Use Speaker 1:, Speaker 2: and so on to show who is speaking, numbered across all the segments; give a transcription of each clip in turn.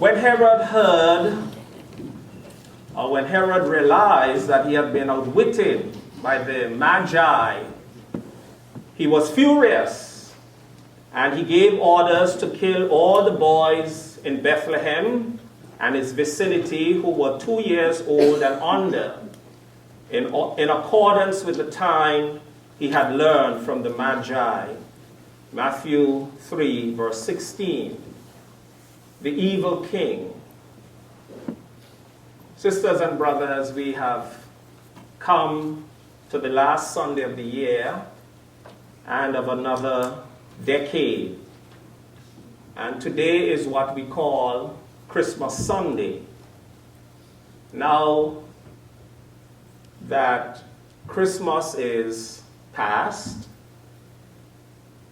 Speaker 1: When Herod heard, or when Herod realized that he had been outwitted by the Magi, he was furious, and he gave orders to kill all the boys in Bethlehem and its vicinity who were 2 years old and under, in accordance with the time he had learned from the Magi. Matthew 3, verse 16. The evil king. Sisters and brothers, we have come to the last Sunday of the year and of another decade. And today is what we call Christmas Sunday. Now that Christmas is past,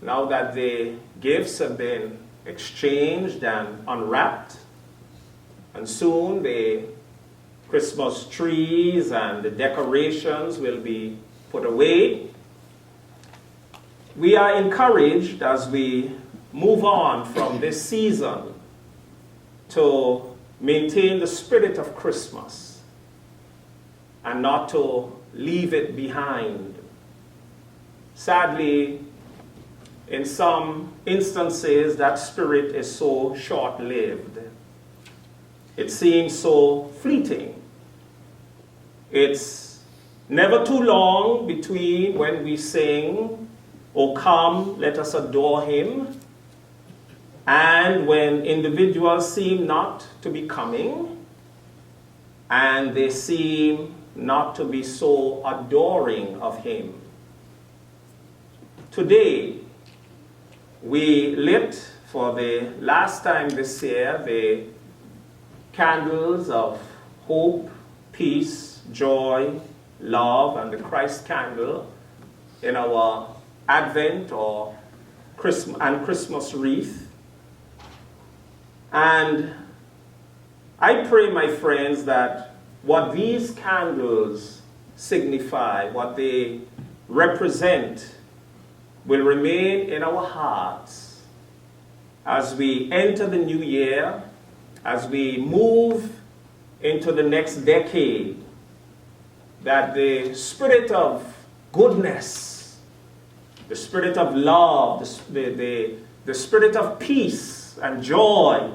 Speaker 1: now that the gifts have been exchanged and unwrapped, and soon the Christmas trees and the decorations will be put away, we are encouraged as we move on from this season to maintain the spirit of Christmas and not to leave it behind. Sadly, in some instances, that spirit is so short-lived. It seems so fleeting. It's never too long between when we sing, "O come, let us adore him," and when individuals seem not to be coming, and they seem not to be so adoring of him. Today, we lit for the last time this year the candles of hope, peace, joy, love, and the Christ candle in our Advent or Christmas wreath. And I pray, my friends, that what these candles signify, what they represent, will remain in our hearts as we enter the new year, as we move into the next decade, that the spirit of goodness, the spirit of love, the spirit of peace and joy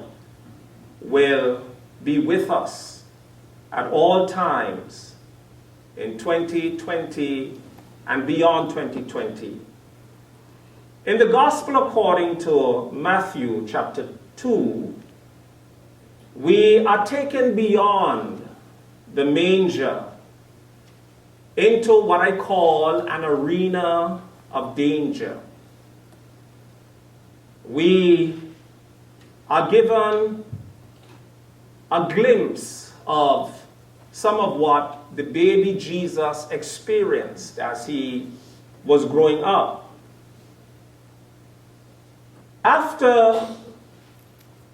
Speaker 1: will be with us at all times in 2020 and beyond 2020. In the Gospel according to Matthew chapter 2, we are taken beyond the manger into what I call an arena of danger. We are given a glimpse of some of what the baby Jesus experienced as he was growing up. After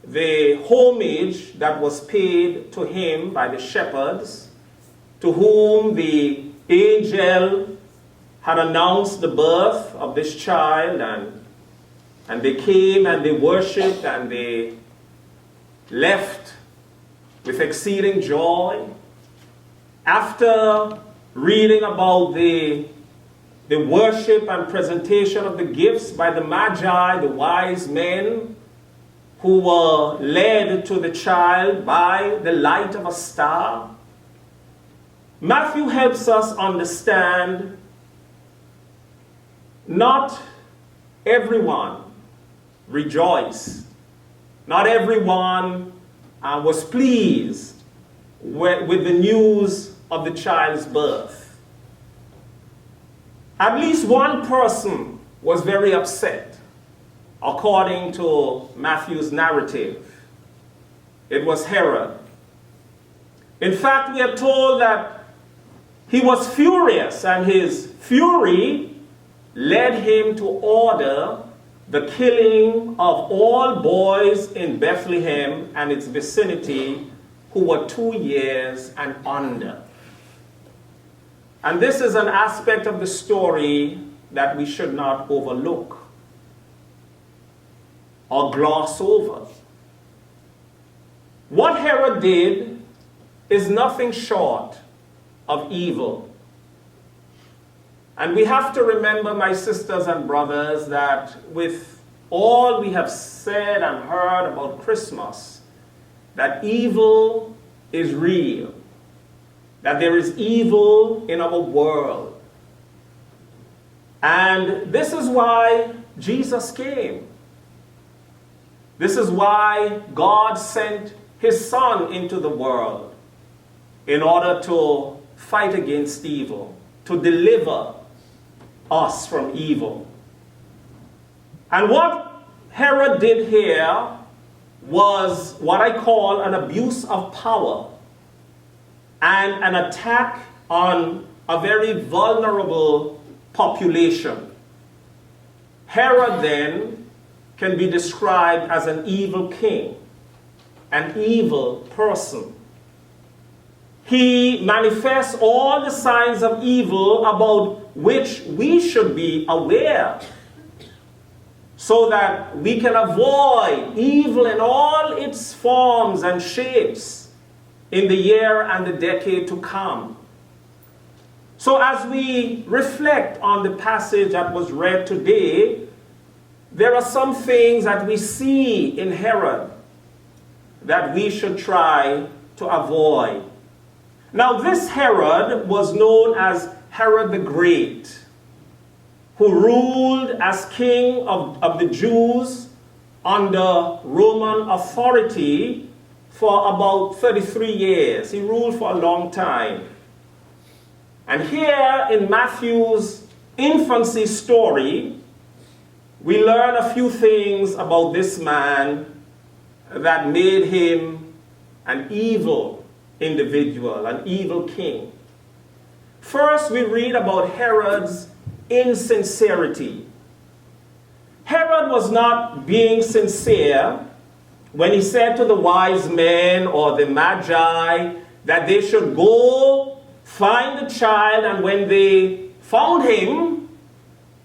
Speaker 1: the homage that was paid to him by the shepherds, to whom the angel had announced the birth of this child, and they came and they worshipped and they left with exceeding joy. After reading about the worship and presentation of the gifts by the Magi, the wise men who were led to the child by the light of a star, Matthew helps us understand not everyone rejoiced. Not everyone was pleased with the news of the child's birth. At least one person was very upset, according to Matthew's narrative. It was Herod. In fact, we are told that he was furious, and his fury led him to order the killing of all boys in Bethlehem and its vicinity who were 2 years and under. And this is an aspect of the story that we should not overlook or gloss over. What Herod did is nothing short of evil. And we have to remember, my sisters and brothers, that with all we have said and heard about Christmas, that evil is real, that there is evil in our world. And this is why Jesus came. This is why God sent his Son into the world, in order to fight against evil, to deliver us from evil. And what Herod did here was what I call an abuse of power and an attack on a very vulnerable population. Herod then can be described as an evil king, an evil person. He manifests all the signs of evil about which we should be aware, so that we can avoid evil in all its forms and shapes in the year and the decade to come. So as we reflect on the passage that was read today, there are some things that we see in Herod that we should try to avoid. Now, this Herod was known as Herod the Great, who ruled as king of the Jews under Roman authority for about 33 years. He ruled for a long time. And here in Matthew's infancy story, we learn a few things about this man that made him an evil individual, an evil king. First, we read about Herod's insincerity. Herod was not being sincere when he said to the wise men or the magi that they should go find the child, and when they found him,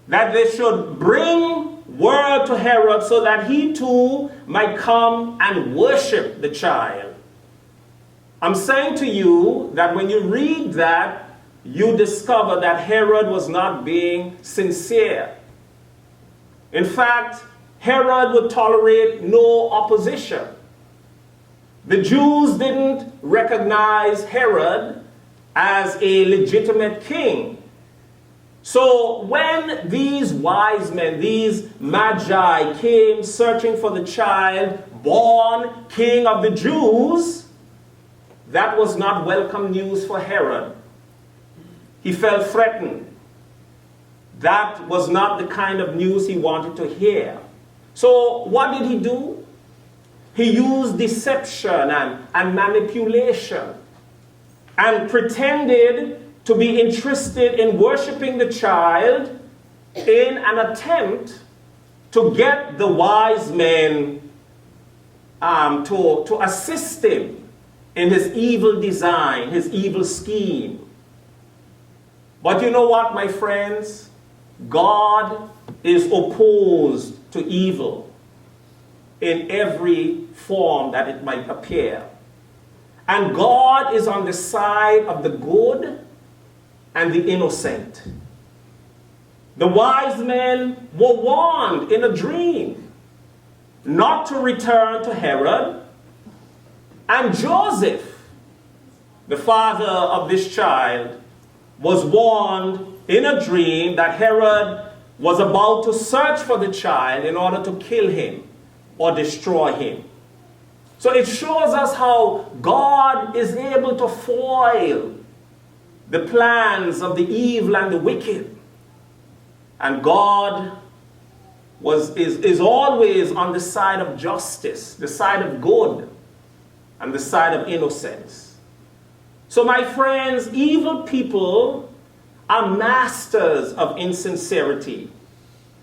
Speaker 1: that they should bring word to Herod so that he too might come and worship the child. I'm saying to you that when you read that, you discover that Herod was not being sincere. In fact, Herod would tolerate no opposition. The Jews didn't recognize Herod as a legitimate king. So when these wise men, these magi, came searching for the child born king of the Jews, that was not welcome news for Herod. He felt threatened. That was not the kind of news he wanted to hear. So what did he do? He used deception and manipulation and pretended to be interested in worshiping the child in an attempt to get the wise men to assist him in his evil design, his evil scheme. But you know what, my friends? God is opposed to evil in every form that it might appear. And God is on the side of the good and the innocent. The wise men were warned in a dream not to return to Herod, and Joseph, the father of this child, was warned in a dream that Herod was about to search for the child in order to kill him or destroy him. So it shows us how God is able to foil the plans of the evil and the wicked. And God is always on the side of justice, the side of good, and the side of innocence. So my friends, evil people are masters of insincerity.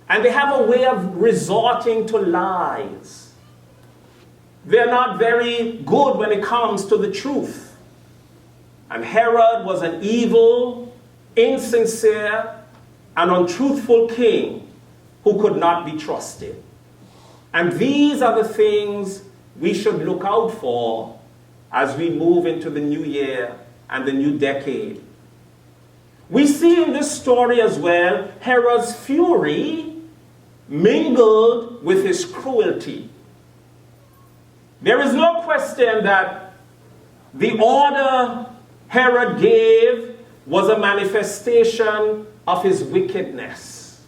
Speaker 1: And they have a way of resorting to lies. They're not very good when it comes to the truth. And Herod was an evil, insincere, and untruthful king who could not be trusted. And these are the things we should look out for as we move into the new year and the new decade. We see in this story as well Herod's fury mingled with his cruelty. There is no question that the order Herod gave was a manifestation of his wickedness,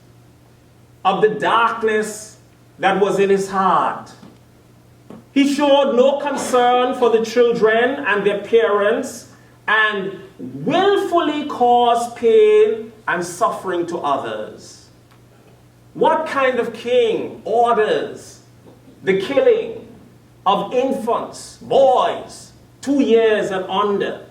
Speaker 1: of the darkness that was in his heart. He showed no concern for the children and their parents and willfully caused pain and suffering to others. What kind of king orders the killing of infants, boys, 2 years and under?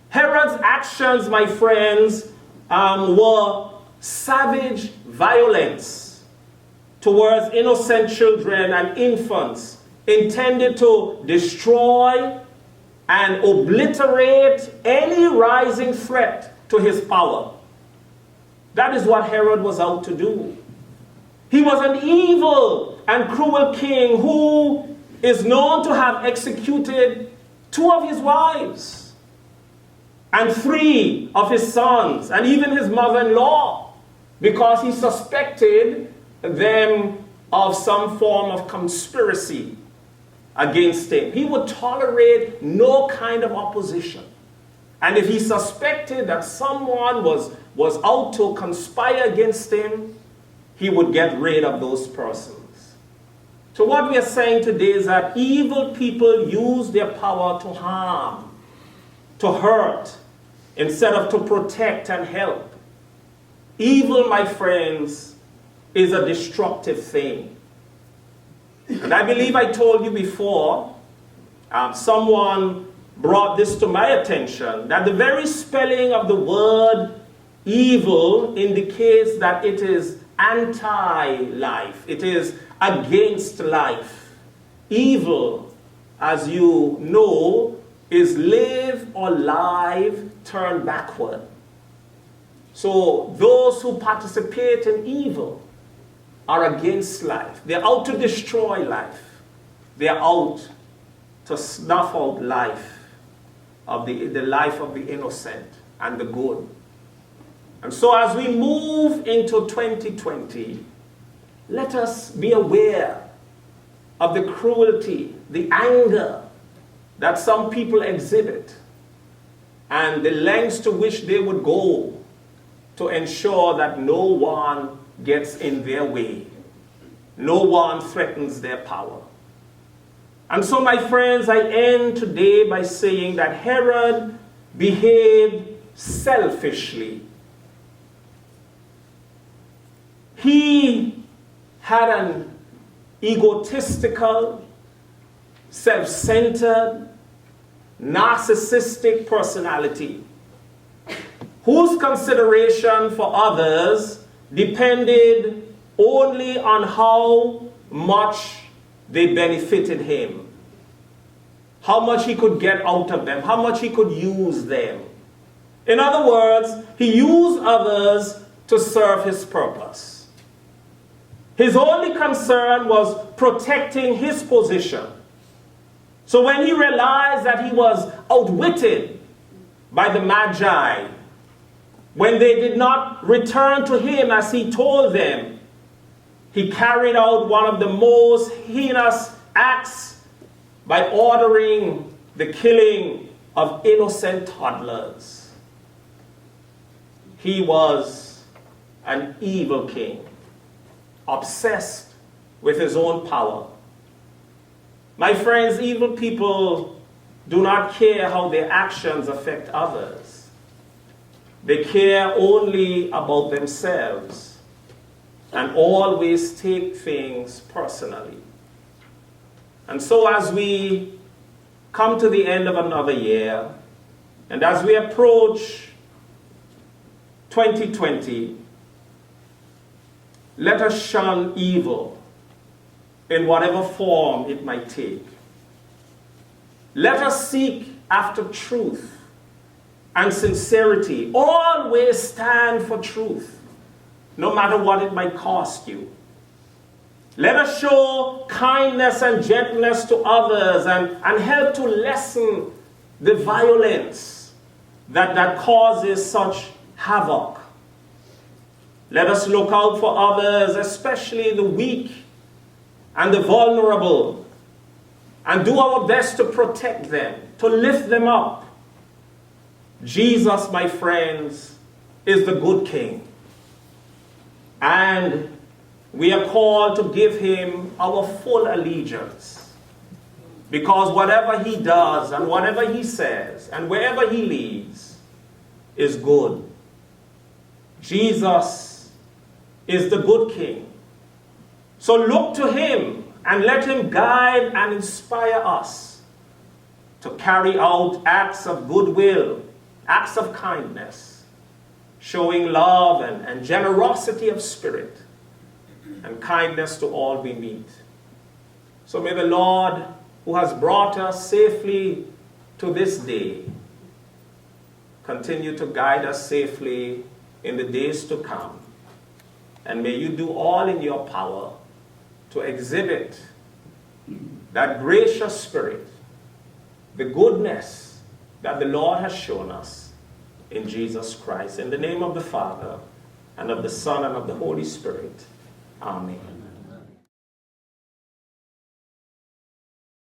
Speaker 1: Herod's actions, my friends, were savage violence towards innocent children and infants, intended to destroy and obliterate any rising threat to his power. That is what Herod was out to do. He was an evil and cruel king who is known to have executed 2 of his wives and 3 of his sons and even his mother-in-law, because he suspected them of some form of conspiracy against him. He would tolerate no kind of opposition. And if he suspected that someone was out to conspire against him, he would get rid of those persons. So what we are saying today is that evil people use their power to harm, to hurt, instead of to protect and help. Evil, my friends, is a destructive thing. And I believe I told you before, someone brought this to my attention, that the very spelling of the word evil indicates that it is anti-life. It is against life. Evil, as you know, is live or live turned backward. So those who participate in evil are against life. They're out to destroy life. They're out to snuff out life, of the life of the innocent and the good. And so as we move into 2020, let us be aware of the cruelty, the anger that some people exhibit, and the lengths to which they would go to ensure that no one gets in their way. No one threatens their power. And so, my friends, I end today by saying that Herod behaved selfishly. He had an egotistical, self-centered, narcissistic personality whose consideration for others depended only on how much they benefited him, how much he could get out of them, how much he could use them. In other words, he used others to serve his purpose. His only concern was protecting his position. So when he realized that he was outwitted by the Magi, when they did not return to him as he told them, he carried out one of the most heinous acts by ordering the killing of innocent toddlers. He was an evil king, obsessed with his own power. My friends, evil people do not care how their actions affect others. They care only about themselves and always take things personally. And so as we come to the end of another year, and as we approach 2020, let us shun evil in whatever form it might take. Let us seek after truth and sincerity. Always stand for truth, no matter what it might cost you. Let us show kindness and gentleness to others and help to lessen the violence that causes such havoc. Let us look out for others, especially the weak and the vulnerable, and do our best to protect them, to lift them up. Jesus, my friends, is the good King. And we are called to give him our full allegiance. Because whatever he does and whatever he says and wherever he leads is good. Jesus is the good King. So look to him and let him guide and inspire us to carry out acts of goodwill, acts of kindness, showing love and generosity of spirit and kindness to all we meet. So may the Lord, who has brought us safely to this day, continue to guide us safely in the days to come. And may you do all in your power to exhibit that gracious spirit, the goodness that the Lord has shown us in Jesus Christ. In the name of the Father, and of the Son, and of the Holy Spirit. Amen.